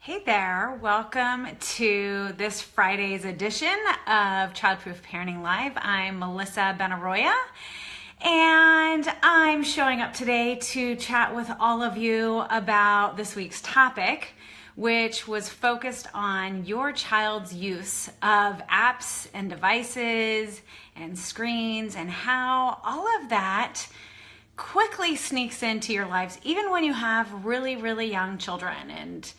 Hey there, welcome to this Friday's edition of Childproof Parenting Live. I'm Melissa Benaroya, and I'm showing up today to chat with all of you about this week's topic, which was focused on your child's use of apps and devices and screens and how all of that quickly sneaks into your lives, even when you have really, really young children. And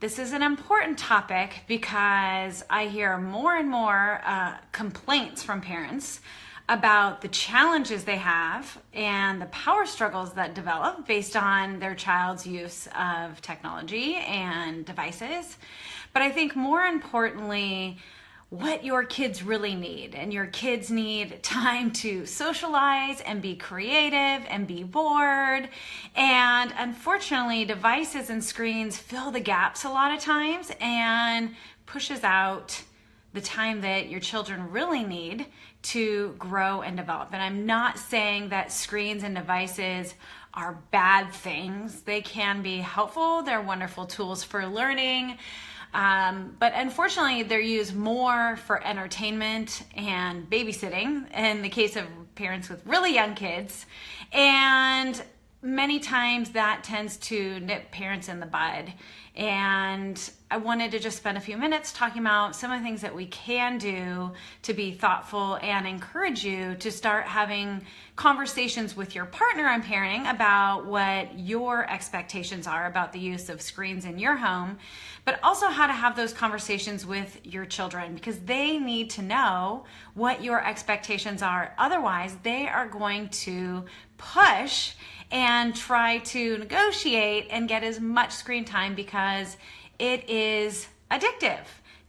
this is an important topic because I hear more and more complaints from parents about the challenges they have and the power struggles that develop based on their child's use of technology and devices. But I think more importantly, what your kids really need. And your kids need time to socialize and be creative and be bored. And unfortunately, devices and screens fill the gaps a lot of times and pushes out the time that your children really need to grow and develop. And I'm not saying that screens and devices are bad things. They can be helpful. They're wonderful tools for learning. But unfortunately, they're used more for entertainment and babysitting in the case of parents with really young kids. And many times that tends to nip parents in the bud. And I wanted to just spend a few minutes talking about some of the things that we can do to be thoughtful and encourage you to start having conversations with your partner on parenting about what your expectations are about the use of screens in your home, but also how to have those conversations with your children because they need to know what your expectations are. Otherwise, they are going to push and try to negotiate and get as much screen time because it is addictive.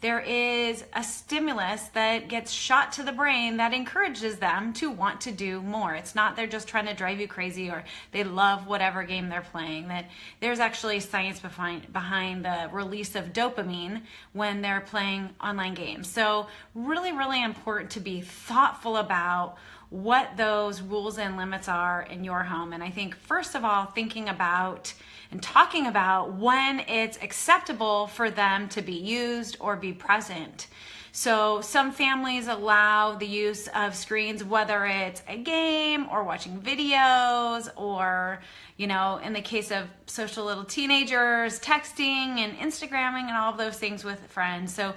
There is a stimulus that gets shot to the brain that encourages them to want to do more. It's not they're just trying to drive you crazy or they love whatever game they're playing. That there's actually science behind the release of dopamine when they're playing online games. So really, really important to be thoughtful about what those rules and limits are in your home. And I think first of all, thinking about and talking about when it's acceptable for them to be used or be present. So some families allow the use of screens, whether it's a game or watching videos or, in the case of social little teenagers, texting and Instagramming and all of those things with friends. So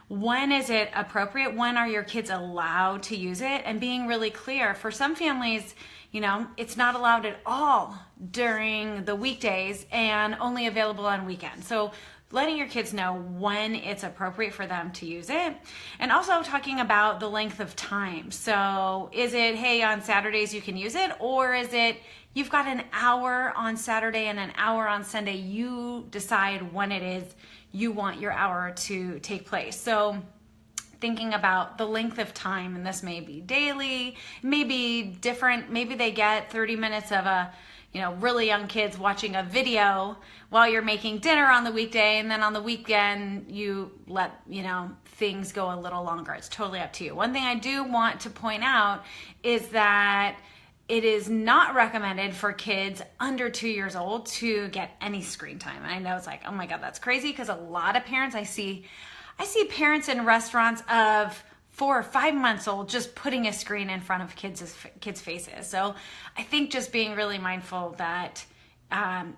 when is it appropriate? When are your kids allowed to use it? And being really clear. For some families, it's not allowed at all during the weekdays and only available on weekends. So letting your kids know when it's appropriate for them to use it. And also talking about the length of time. So is it, hey, on Saturdays you can use it? Or is it, you've got an hour on Saturday and an hour on Sunday. You decide when it is you want your hour to take place. So thinking about the length of time, and this may be daily, maybe different, maybe they get 30 minutes of really young kids watching a video while you're making dinner on the weekday, and then on the weekend you let, things go a little longer. It's totally up to you. One thing I do want to point out is that it is not recommended for kids under 2 years old to get any screen time. And I know it's like, oh my God, that's crazy because a lot of parents I see parents in restaurants of 4 or 5 months old just putting a screen in front of kids' faces. So I think just being really mindful that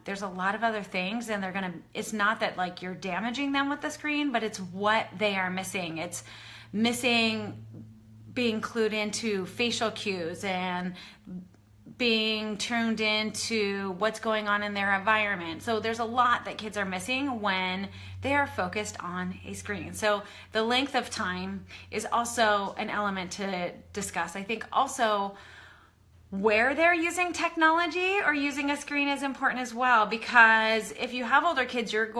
there's a lot of other things and it's not that like you're damaging them with the screen, but it's what they are missing. It's missing being clued into facial cues and being tuned into what's going on in their environment. So there's a lot that kids are missing when they are focused on a screen. So the length of time is also an element to discuss. I think also where they're using technology or using a screen is important as well, because if you have older kids, they're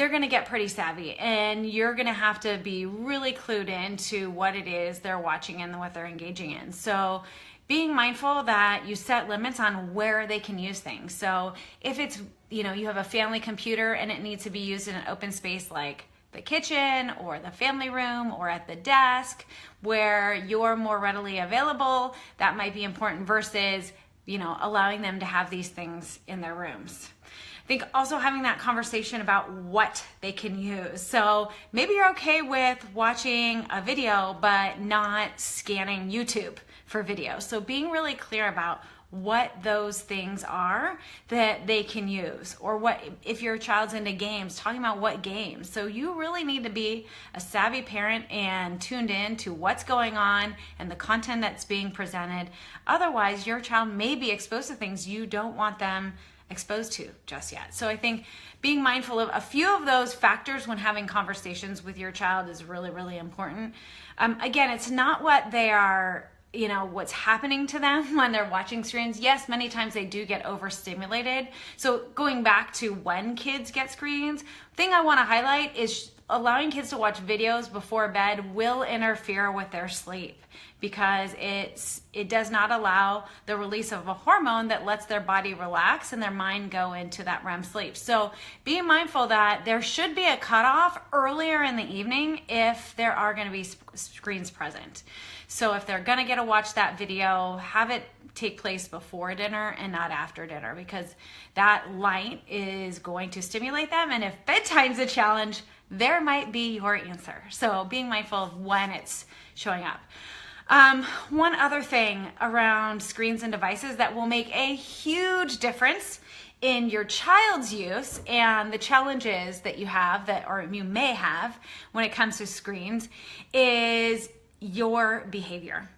going to get pretty savvy and you're going to have to be really clued into what it is they're watching and what they're engaging in. So being mindful that you set limits on where they can use things. So if it's, you have a family computer and it needs to be used in an open space like the kitchen or the family room or at the desk where you're more readily available, that might be important versus allowing them to have these things in their rooms. I think also having that conversation about what they can use. So maybe you're okay with watching a video, but not scanning YouTube for videos. So being really clear about what those things are that they can use, or what, if your child's into games, talking about what games. So you really need to be a savvy parent and tuned in to what's going on and the content that's being presented. Otherwise, your child may be exposed to things you don't want them exposed to just yet. So I think being mindful of a few of those factors when having conversations with your child is really, really important. Again, it's not what they are, what's happening to them when they're watching screens. Yes, many times they do get overstimulated. So going back to when kids get screens, thing I want to highlight is allowing kids to watch videos before bed will interfere with their sleep, because it does not allow the release of a hormone that lets their body relax and their mind go into that REM sleep. So being mindful that there should be a cutoff earlier in the evening if there are going to be screens present. So if they're going to get to watch that video, have it take place before dinner and not after dinner, because that light is going to stimulate them. And if bedtime's a challenge, there might be your answer. So being mindful of when it's showing up. One other thing around screens and devices that will make a huge difference in your child's use and the challenges that you have or you may have when it comes to screens is your behavior.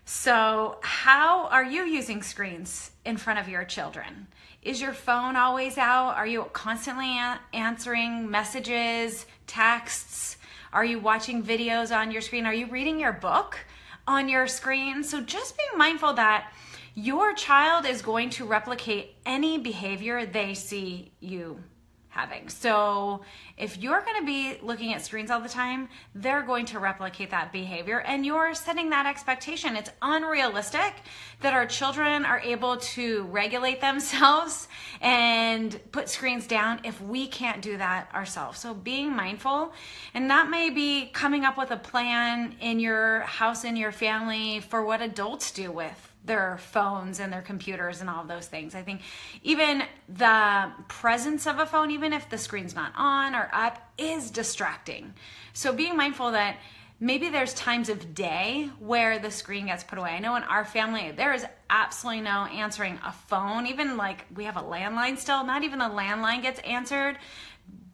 So how are you using screens in front of your children? Is your phone always out? Are you constantly answering messages, texts? Are you watching videos on your screen? Are you reading your book on your screen? So just being mindful that your child is going to replicate any behavior they see you having. So if you're going to be looking at screens all the time, they're going to replicate that behavior, and you're setting that expectation. It's unrealistic that our children are able to regulate themselves and put screens down if we can't do that ourselves. So being mindful, and that may be coming up with a plan in your house, in your family, for what adults do with their phones and their computers and all of those things. I think even the presence of a phone, even if the screen's not on or up, is distracting. So being mindful that maybe there's times of day where the screen gets put away. I know in our family, there is absolutely no answering a phone. Even like we have a landline still, not even a landline gets answered.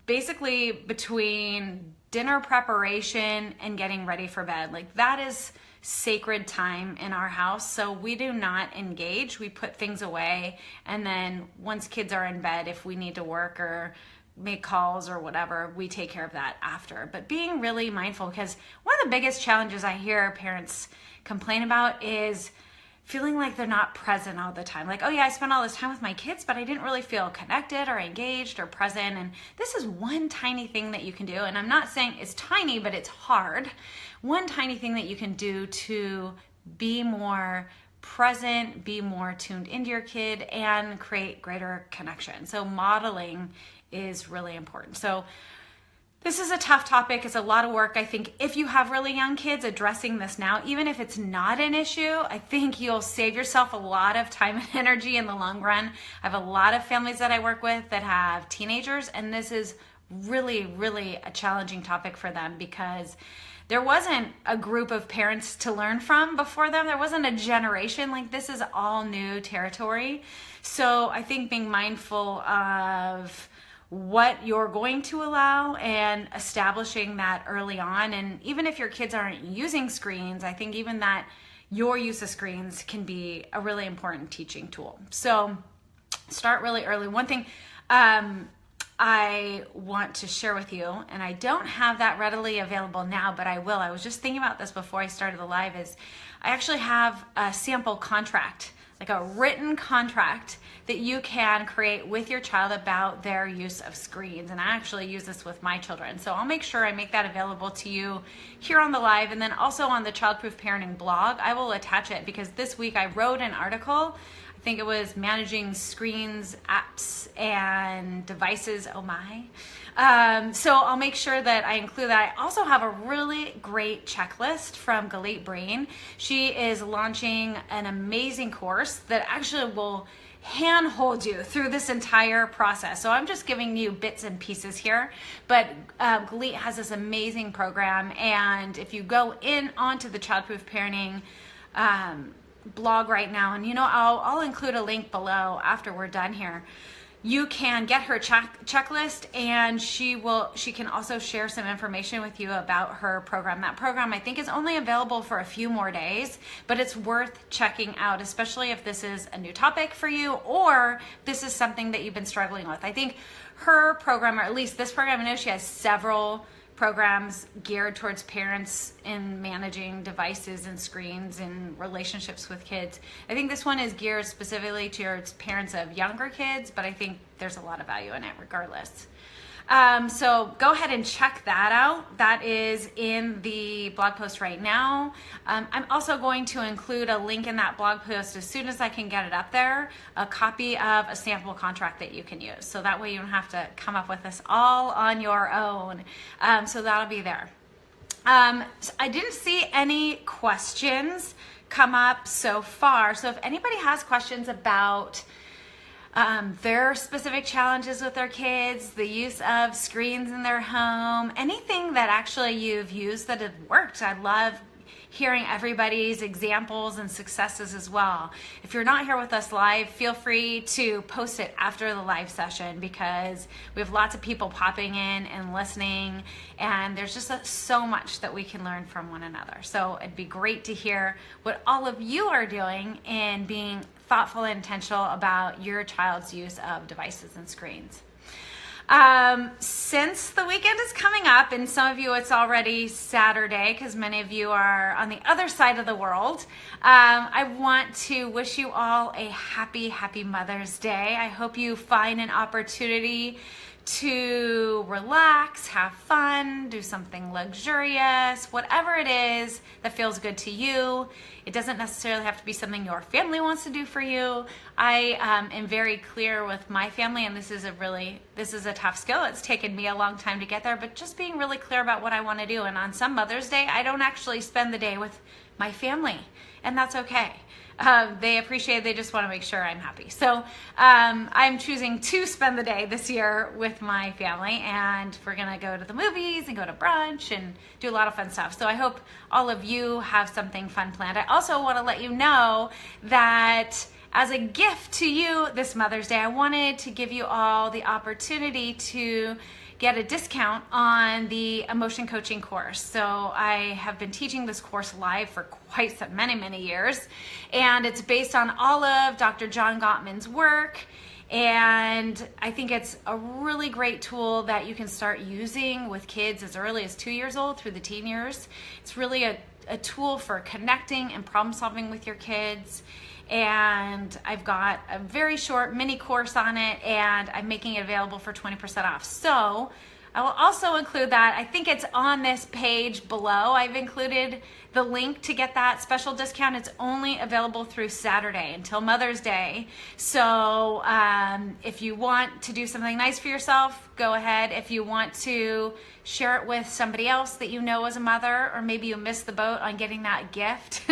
Basically between dinner preparation and getting ready for bed, like that is sacred time in our house. So we do not engage. We put things away, and then once kids are in bed, if we need to work or make calls or whatever, we take care of that after. But being really mindful, because one of the biggest challenges I hear parents complain about is feeling like they're not present all the time. Like, oh yeah, I spent all this time with my kids, but I didn't really feel connected or engaged or present. And this is one tiny thing that you can do. And I'm not saying it's tiny, but it's hard. One tiny thing that you can do to be more present, be more tuned into your kid, and create greater connection. So modeling is really important. So this is a tough topic. It's a lot of work. I think if you have really young kids, addressing this now, even if it's not an issue, I think you'll save yourself a lot of time and energy in the long run. I have a lot of families that I work with that have teenagers, and this is really, really a challenging topic for them, because there wasn't a group of parents to learn from before them. There wasn't a generation. Like, this is all new territory. So I think being mindful of what you're going to allow and establishing that early on. And even if your kids aren't using screens, I think even that your use of screens can be a really important teaching tool. So start really early. One thing I want to share with you, and I don't have that readily available now, but I will. I was just thinking about this before I started the live, is I actually have a sample contract, like a written contract that you can create with your child about their use of screens. And I actually use this with my children. So I'll make sure I make that available to you here on the live, and then also on the Childproof Parenting blog. I will attach it, because this week I wrote an article. I I think it was managing screens, apps, and devices. Oh my. So I'll make sure that I include that. I also have a really great checklist from Galit Brain. She is launching an amazing course that actually will handhold you through this entire process. So I'm just giving you bits and pieces here, but Galit has this amazing program, and if you go in onto the Childproof Parenting blog right now, and I'll include a link below after we're done here, you can get her checklist, and she can also share some information with you about her program. That program, I think, is only available for a few more days, but it's worth checking out, especially if this is a new topic for you or this is something that you've been struggling with. I think her program, or at least this program, I know she has several programs geared towards parents in managing devices and screens and relationships with kids. I think this one is geared specifically towards parents of younger kids, but I think there's a lot of value in it regardless. So go ahead and check that out. That is in the blog post right now. I'm also going to include a link in that blog post as soon as I can get it up there, a copy of a sample contract that you can use. So that way you don't have to come up with this all on your own. So that'll be there. I didn't see any questions come up so far. So if anybody has questions about their specific challenges with their kids, the use of screens in their home, anything that actually you've used that have worked, I love hearing everybody's examples and successes as well. If you're not here with us live, feel free to post it after the live session, because we have lots of people popping in and listening, and there's just so much that we can learn from one another. So it'd be great to hear what all of you are doing in being thoughtful and intentional about your child's use of devices and screens. Since the weekend is coming up, and some of you it's already Saturday because many of you are on the other side of the world, I want to wish you all a happy Mother's Day. I hope you find an opportunity to relax, have fun, do something luxurious, whatever it is that feels good to you. It doesn't necessarily have to be something your family wants to do for you. I am very clear with my family, and this is a tough skill. It's taken me a long time to get there, but just being really clear about what I want to do. And on some Mother's Day, I don't actually spend the day with my family, and that's okay. They appreciate it. They just want to make sure I'm happy. So I'm choosing to spend the day this year with my family, and we're going to go to the movies and go to brunch and do a lot of fun stuff. So I hope all of you have something fun planned. I also want to let you know that as a gift to you this Mother's Day, I wanted to give you all the opportunity to get a discount on the emotion coaching course. So I have been teaching this course live for quite many years, and it's based on all of Dr. John Gottman's work, and I think it's a really great tool that you can start using with kids as early as 2 years old through the teen years. It's really a tool for connecting and problem solving with your kids. And I've got a very short mini course on it, and I'm making it available for 20% off. So I will also include that. I think it's on this page below. I've included the link to get that special discount. It's only available through Saturday until Mother's Day. So if you want to do something nice for yourself, go ahead. If you want to share it with somebody else that you know as a mother, or maybe you missed the boat on getting that gift.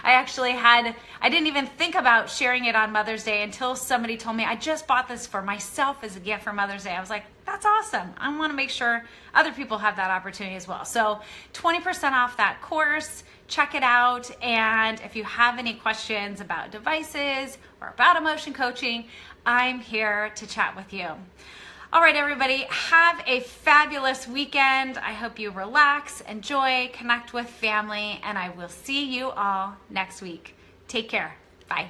I didn't even think about sharing it on Mother's Day until somebody told me, I just bought this for myself as a gift for Mother's Day. I was like, that's awesome. I want to make sure other people have that opportunity as well. So 20% off that course. Check it out. And if you have any questions about devices or about emotion coaching, I'm here to chat with you. All right, everybody, have a fabulous weekend. I hope you relax, enjoy, connect with family, and I will see you all next week. Take care. Bye.